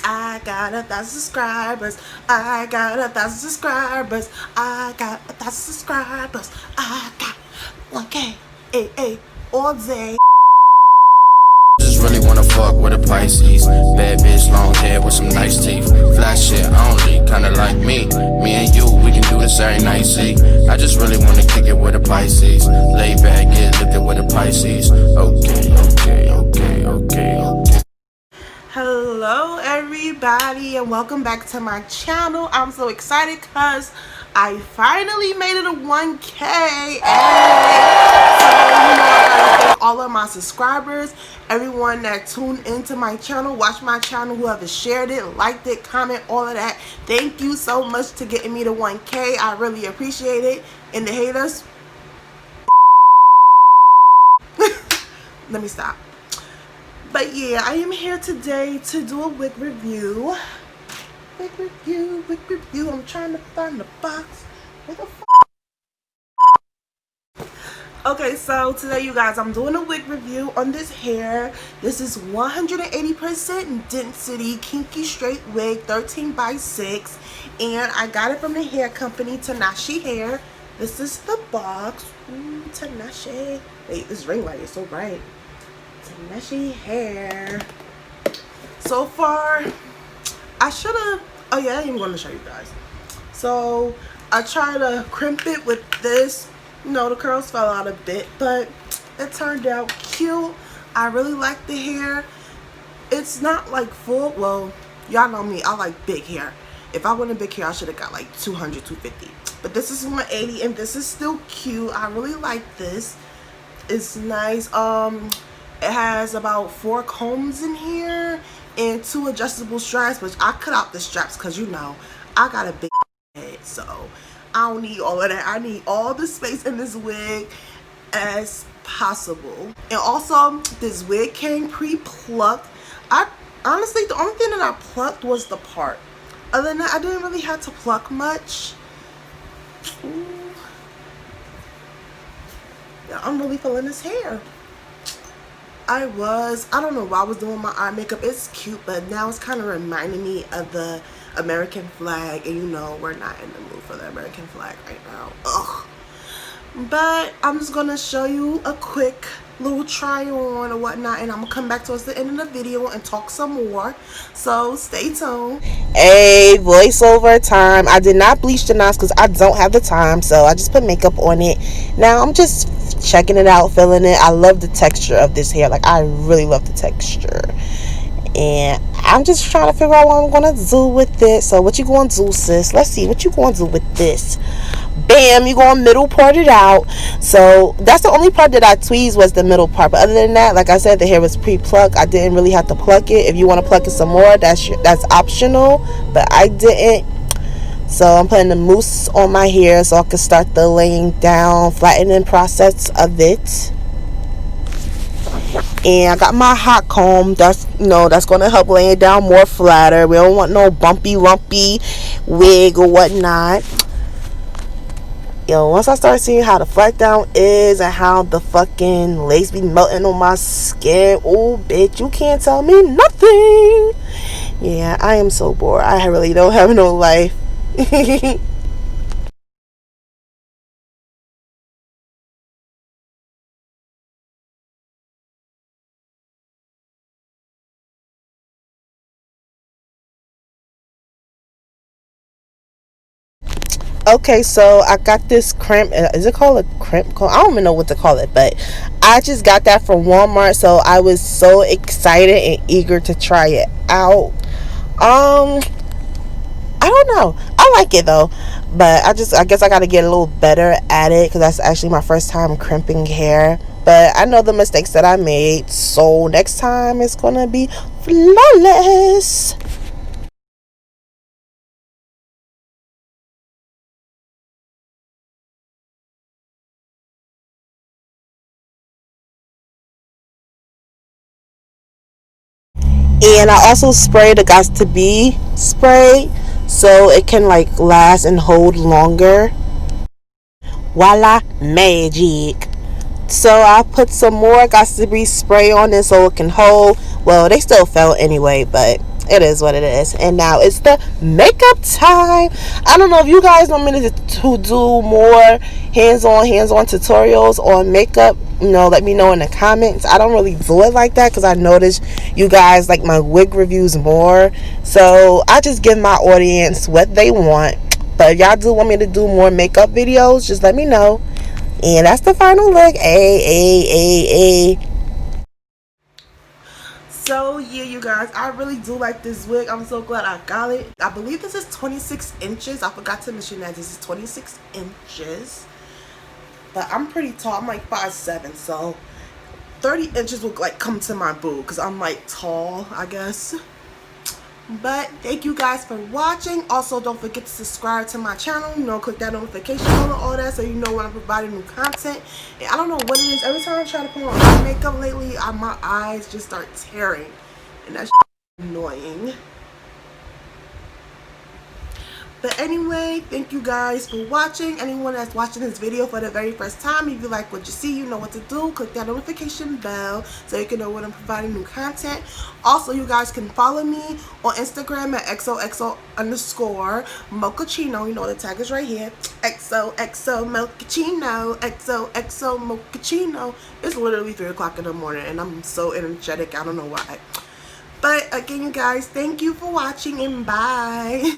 I got 1,000 subscribers. I got 1,000 subscribers. I got 1,000 subscribers. I got 1K. Ay, all day. Just really wanna fuck with a Pisces. Bad bitch, long hair with some nice teeth. Flash shit only, kinda like me. Me and you, we can do this every night, see. I just really wanna kick it with a Pisces. Lay back, get lifted with a Pisces. Okay. Hello everybody and welcome back to my channel. I'm so excited because I finally made it to 1K. So I gotta thank all of my subscribers, everyone that tuned into my channel, watched my channel, whoever shared it, liked it, comment, all of that. Thank you so much to getting me to 1K. I really appreciate it. And the haters, let me stop. But yeah, I am here today to do a wig review. Wig review. I'm trying to find the box. Where the f? Okay, so today, you guys, I'm doing a wig review on this hair. This is 180% density kinky straight wig, 13x6, and I got it from the hair company Tinashe Hair. This is the box. Ooh, Tinashe. Wait, this ring light is so bright. Tinashe Hair. So far, I should have, oh yeah, I'm going to show you guys. So I tried to crimp it with this. You know, the curls fell out a bit, but it turned out cute. I really like the hair. It's not like full, well, y'all know me, I like big hair. If I wanted big hair, I should have got like 200, 250. But this is 180 and this is still cute. I really like this. It's nice. It has about 4 combs in here and 2 adjustable straps, which I cut out the straps because, you know, I got a big head, so I don't need all of that. I need all the space in this wig as possible. And also, this wig came pre-plucked. Honestly, the only thing that I plucked was the part. Other than that, I didn't really have to pluck much. Ooh. Yeah, I'm really feeling this hair. I don't know why I was doing my eye makeup. It's cute, but now it's kind of reminding me of the American flag, and you know we're not in the mood for the American flag right now. Ugh. But I'm just gonna show you a quick little try on or whatnot, and I'm gonna come back towards the end of the video and talk some more, so stay tuned. Hey, voiceover time. I did not bleach the knots because I don't have the time, so I just put makeup on it. Now I'm just checking it out, feeling it. I love the texture of this hair. Like, I really love the texture, and I'm just trying to figure out what I'm gonna do with it. So what you gonna do, sis? Let's see what you gonna do with this. Bam, you gonna middle part it out. So that's the only part that I tweezed, was the middle part. But other than that, like I said, the hair was pre-plucked. I didn't really have to pluck it. If you want to pluck it some more, that's optional, but I didn't. So I'm putting the mousse on my hair so I can start the laying down, flattening process of it. And I got my hot comb. That's, you know, that's going to help lay it down more flatter. We don't want no bumpy, lumpy wig or whatnot. Yo, once I start seeing how the flat down is and how the fucking lace be melting on my skin, oh bitch, you can't tell me nothing. Yeah, I am so bored. I really don't have no life. Okay, so I got this crimp. Is it called a crimp comb? I don't even know what to call it, but I just got that from Walmart, so I was so excited and eager to try it out. I don't know. I like it though, but I guess I got to get a little better at it because that's actually my first time crimping hair. But I know the mistakes that I made, so next time it's gonna be flawless. And I also spray the Got to Be spray so it can like last and hold longer. Voila, magic. So I put some more Got to Be spray on it so it can hold. Well, they still fell anyway, but it is what it is. And now it's the makeup time. I don't know if you guys want me to do more hands-on tutorials on makeup. You know, let me know in the comments. I don't really do it like that because I noticed you guys like my wig reviews more, so I just give my audience what they want. But if y'all do want me to do more makeup videos, just let me know. And that's the final look. So yeah, you guys, I really do like this wig. I'm so glad I got it. I believe this is 26 inches. I forgot to mention that this is 26 inches. But I'm pretty tall. I'm like 5'7", so 30 inches will like come to my boob because I'm like tall, I guess. But thank you guys for watching. Also, don't forget to subscribe to my channel. You know, click that notification bell and all that so you know when I'm providing new content. And I don't know what it is. Every time I try to put on eye makeup lately, my eyes just start tearing. And that's annoying. But anyway, thank you guys for watching. Anyone that's watching this video for the very first time, if you like what you see, you know what to do. Click that notification bell so you can know when I'm providing new content. Also, you guys can follow me on Instagram at XOXO_mochaccino. You know the tag is right here. XOXO mochaccino. XOXO mochaccino. It's literally 3 o'clock in the morning and I'm so energetic. I don't know why. But again, you guys, thank you for watching and bye.